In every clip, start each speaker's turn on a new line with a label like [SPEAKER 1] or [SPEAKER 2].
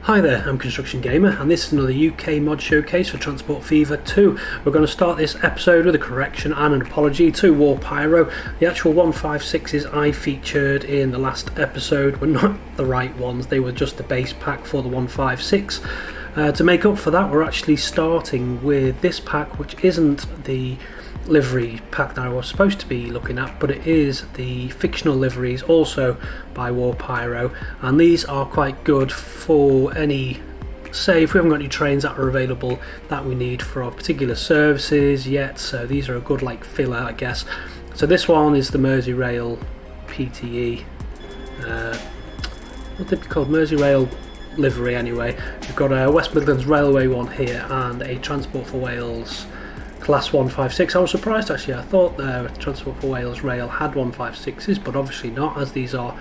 [SPEAKER 1] Hi there, I'm Construction Gamer and this is another UK mod showcase for Transport Fever 2. We're going to start this episode with a correction and an apology to War Pyro. The actual 156s I featured in the last episode were not the right ones, they were just the base pack for the 156. To make up for that, we're actually starting with this pack, which isn't the livery pack that I was supposed to be looking at, but it is the fictional liveries, also by War Pyro, and these are quite good for any, say if we haven't got any trains that are available that we need for our particular services yet, so these are a good like filler, I guess. So this one is the Merseyrail PTE, what they'd be called, Merseyrail livery anyway. We've got a West Midlands Railway one here and a Transport for Wales Class 156. I was surprised actually, I thought Transport for Wales Rail had 156s, but obviously not, as these are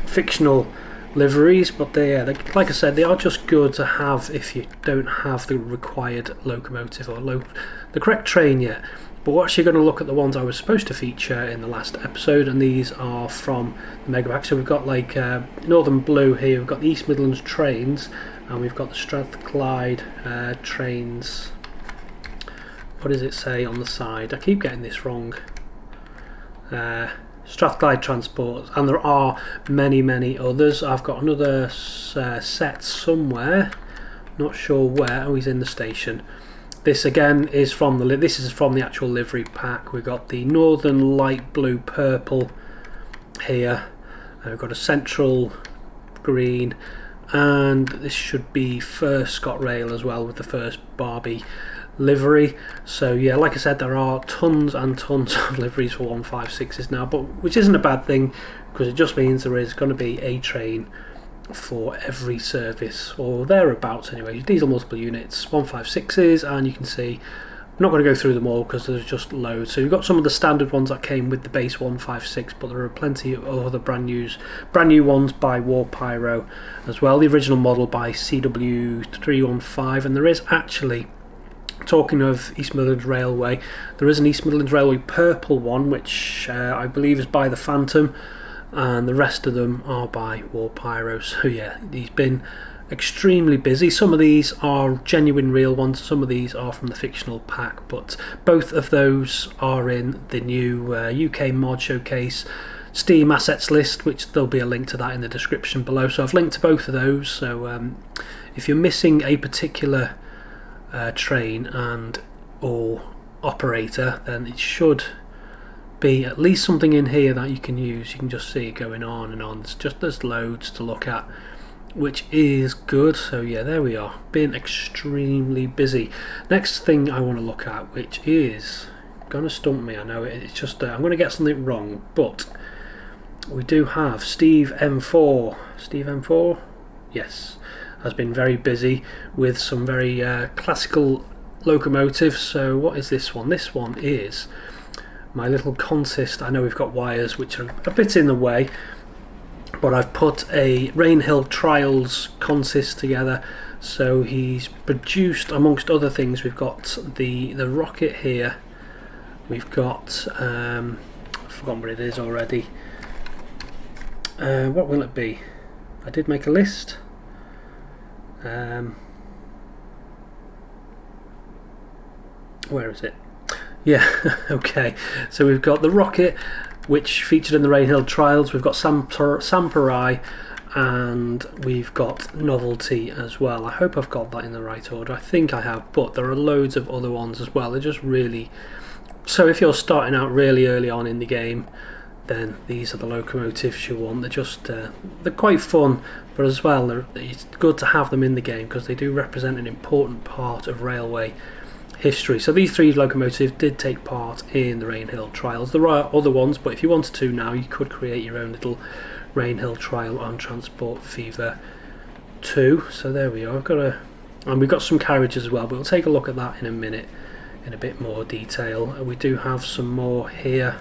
[SPEAKER 1] fictional liveries. But they, like I said, they are just good to have if you don't have the required locomotive or the correct train yet. But we're actually going to look at the ones I was supposed to feature in the last episode, and these are from the Mega Pack. So we've got like Northern Blue here, we've got the East Midlands trains, and we've got the Strathclyde trains. What does it say on the side? I keep getting this wrong. Strathclyde Transport, and there are many others. I've got another set somewhere, not sure where. Oh, he's in the station. This again is from the actual livery pack. We've got the Northern Light Blue Purple here. We've got a Central Green, and this should be First ScotRail as well, with the First Barbie livery. So yeah, like I said, there are tons and tons of liveries for 156s now, but which isn't a bad thing, because it just means there is going to be a train for every service or thereabouts anyway. Diesel multiple units, 156s, and you can see I'm not going to go through them all because there's just loads. So you've got some of the standard ones that came with the base 156, but there are plenty of other brand new ones by War Pyro as well. The original model by CW315, and there is actually, talking of East Midlands Railway, there is an East Midlands Railway purple one, which I believe is by the Phantom, and the rest of them are by War Pyro. So yeah, he's been extremely busy. Some of these are genuine real ones, some of these are from the fictional pack, but both of those are in the new UK mod showcase Steam assets list, which there'll be a link to that in the description below. So I've linked to both of those, so if you're missing a particular train and or operator, then it should be at least something in here that you can use. You can just see it going on and on. There's loads to look at, which is good. So yeah, there we are, been extremely busy. Next thing I want to look at, which is gonna stump me, I know it's just I'm gonna get something wrong, but we do have Steve M4, yes, has been very busy with some very classical locomotives. So what is this one? This one is my little consist. I know we've got wires which are a bit in the way, but I've put a Rainhill Trials consist together. So he's produced, amongst other things, we've got the rocket here, we've got I've forgotten what it is already. What will it be? I did make a list. Where is it? Yeah, okay. So we've got the rocket, which featured in the Rainhill Trials. We've got Samparai, and we've got Novelty as well. I hope I've got that in the right order. I think I have, but there are loads of other ones as well. They're just really, so if you're starting out really early on in the game, then these are the locomotives you want. They're just they're quite fun, but as well it's good to have them in the game because they do represent an important part of railway history. So these three locomotives did take part in the Rainhill Trials. There are other ones, but if you wanted to now, you could create your own little Rainhill Trial on Transport Fever 2. So there we are. And we've got some carriages as well, but we'll take a look at that in a minute in a bit more detail. We do have some more here.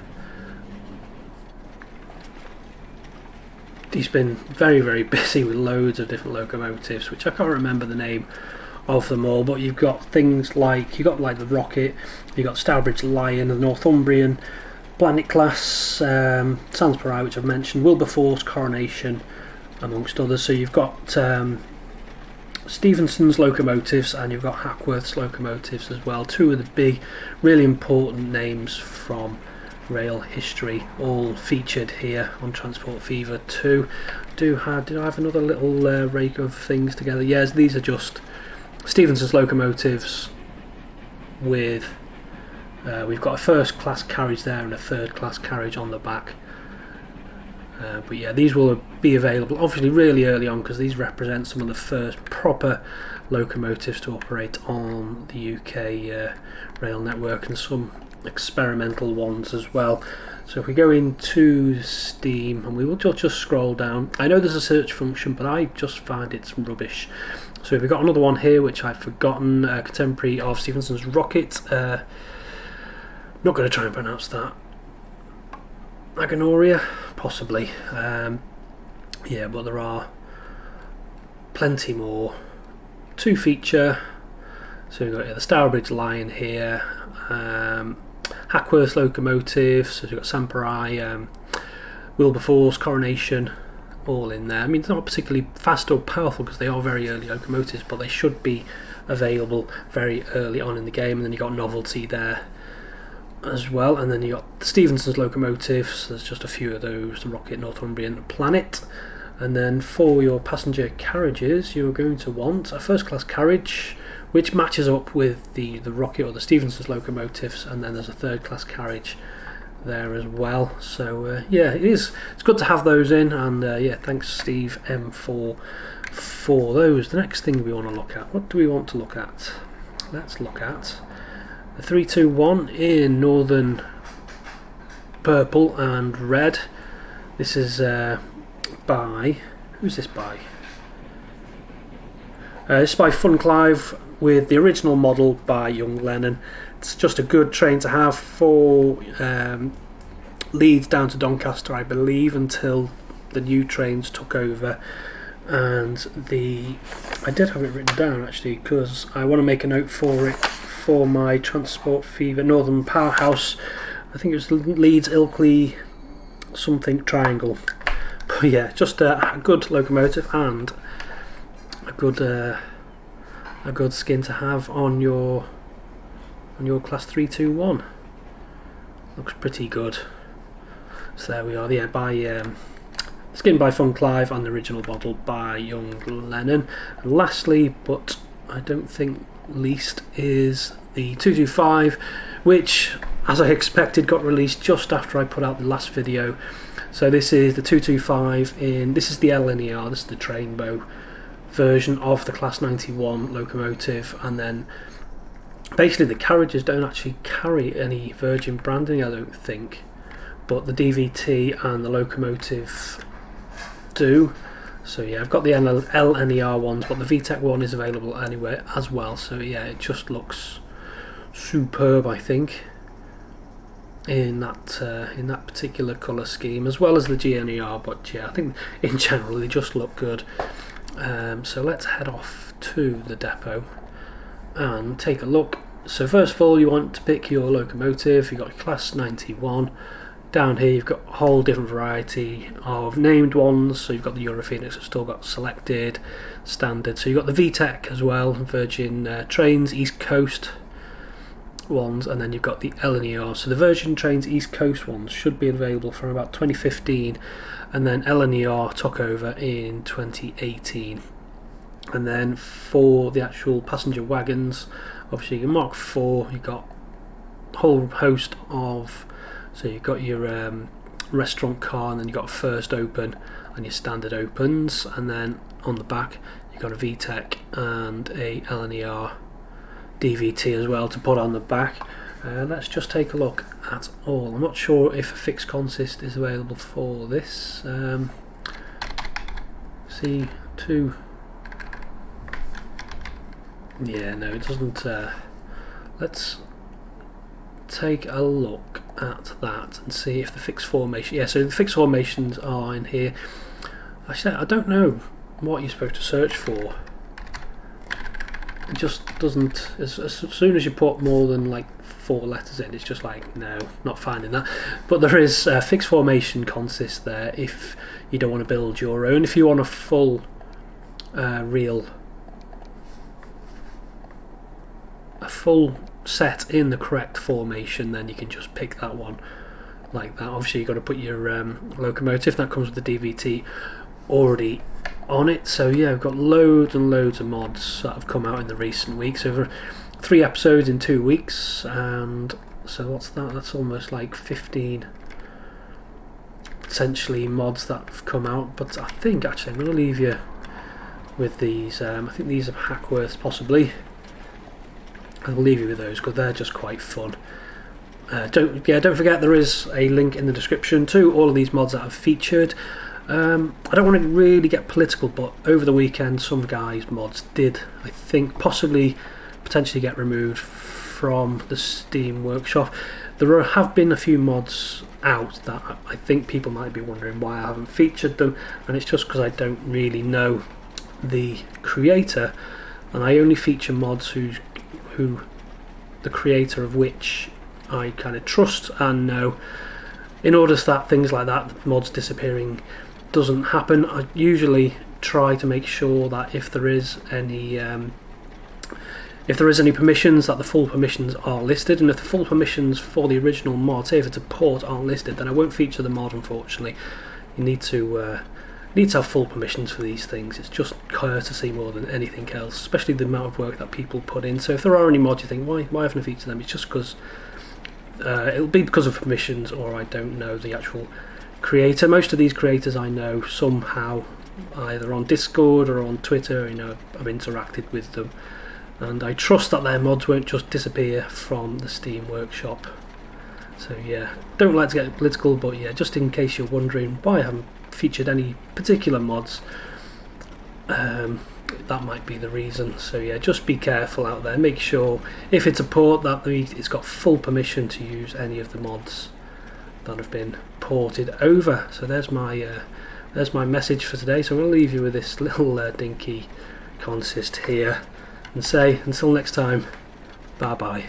[SPEAKER 1] He's been very busy with loads of different locomotives, which I can't remember the name of them all, but you've got things like, the Rocket, you've got Stourbridge Lion, the Northumbrian, Planet Class, Sansbury, which I've mentioned, Wilberforce, Coronation, amongst others. So you've got Stephenson's locomotives and you've got Hackworth's locomotives as well. Two of the big, really important names from rail history, all featured here on Transport Fever 2. Did I have another little rake of things together? Yes, these are just Stephenson's locomotives with we've got a first class carriage there and a third class carriage on the back. But yeah, these will be available obviously really early on, because these represent some of the first proper locomotives to operate on the UK rail network, and some experimental ones as well. So if we go into Steam, and we will just scroll down. I know there's a search function, but I just find it's rubbish. So we've got another one here which I've forgotten, contemporary of Stephenson's rocket. Not going to try and pronounce that. Aganoria, possibly. Yeah, but there are plenty more to feature. So we've got the Stourbridge Lion here, Hackworth locomotives, so we've got Samparai, Wilberforce, Coronation, all in there. I mean, it's not particularly fast or powerful because they are very early locomotives, but they should be available very early on in the game. And then you've got Novelty there as well, and then you got the Stephenson's locomotives. There's just a few of those, the Rocket, Northumbrian, Planet. And then for your passenger carriages, you're going to want a first class carriage which matches up with the Rocket or the Stephenson's locomotives, and then there's a third class carriage there as well. So yeah, it's good to have those in, and yeah, thanks Steve M for those. The next thing we want to look at, what do we want to look at? Let's look at the 321 in northern purple and red. This is by, who's this by? This is by Funclive with the original model by Young Lennon. It's just a good train to have for Leeds down to Doncaster, I believe, until the new trains took over. And I did have it written down actually, because I want to make a note for it for my Transport Fever Northern Powerhouse. I think it was Leeds Ilkley something triangle. But yeah, just a good locomotive and a good skin to have on your class 321. Looks pretty good. So there we are. Yeah, by skin by Funclive and the original model by Young Lennon. And lastly, but I don't think least, is the 225, which, as I expected, got released just after I put out the last video. So this is the 225 this is the LNER, this is the Trainbow version of the Class 91 locomotive, and then basically the carriages don't actually carry any Virgin branding, I don't think, but the DVT and the locomotive do. So yeah, I've got the LNER ones, but the VTEC one is available anywhere as well. So yeah, it just looks superb, I think, in that particular colour scheme, as well as the GNER. But yeah, I think in general they just look good. So let's head off to the depot and take a look. So first of all, you want to pick your locomotive. You've got your Class 91. Down here you've got a whole different variety of named ones. So you've got the Europhoenix, I've still got selected, standard. So you've got the VTEC as well, Virgin Trains East Coast ones, and then you've got the LNER. So the Virgin Trains East Coast ones should be available from about 2015, and then LNER took over in 2018. And then for the actual passenger wagons, obviously your Mark IV, you've got a whole host of, so you've got your restaurant car, and then you've got a first open and your standard opens, and then on the back you've got a VTEC and a LNER DVT as well to put on the back. Let's just take a look at all. I'm not sure if a fixed consist is available for this. C2. Yeah, no, it doesn't. Let's take a look at that and see if the fixed formation. Yeah, so the fixed formations are in here. Actually, I don't know what you're supposed to search for. It just doesn't. As soon as you put more than like 4 letters in, it's just like, no, not finding that. But there is a fixed formation consist there if you don't want to build your own. If you want a full real a full set in the correct formation, then you can just pick that one like that. Obviously you've got to put your locomotive that comes with the DVT already on it. So yeah, we've got loads and loads of mods that have come out in the recent weeks, over 3 episodes in 2 weeks, and so what's that? That's almost like 15 essentially mods that have come out. But I think actually I'm going to leave you with these. I think these are Hackworth possibly. I'll leave you with those because they're just quite fun. Don't forget there is a link in the description to all of these mods that I've featured. I don't want to really get political, but over the weekend some guys' mods did, I think, potentially get removed from the Steam Workshop. There have been a few mods out that I think people might be wondering why I haven't featured them, and it's just because I don't really know the creator, and I only feature mods who the creator of which I kind of trust and know, in order so that things like that, mods disappearing, doesn't happen. I usually try to make sure that if there is any permissions, that the full permissions are listed, and if the full permissions for the original mod, say if it's a port, aren't listed, then I won't feature the mod, unfortunately. You need to have full permissions for these things. It's just courtesy more than anything else, especially the amount of work that people put in. So if there are any mods you think, why haven't I featured them, it's just because it'll be because of permissions, or I don't know the actual creator. Most of these creators I know somehow, either on Discord or on Twitter. I've interacted with them, and I trust that their mods won't just disappear from the Steam Workshop. So yeah, don't like to get political, but yeah, just in case you're wondering why I haven't featured any particular mods, that might be the reason. So yeah, just be careful out there. Make sure if it's a port that it's got full permission to use any of the mods that have been ported over. So there's my message for today. So I'm going to leave you with this little dinky consist here and say until next time, bye bye.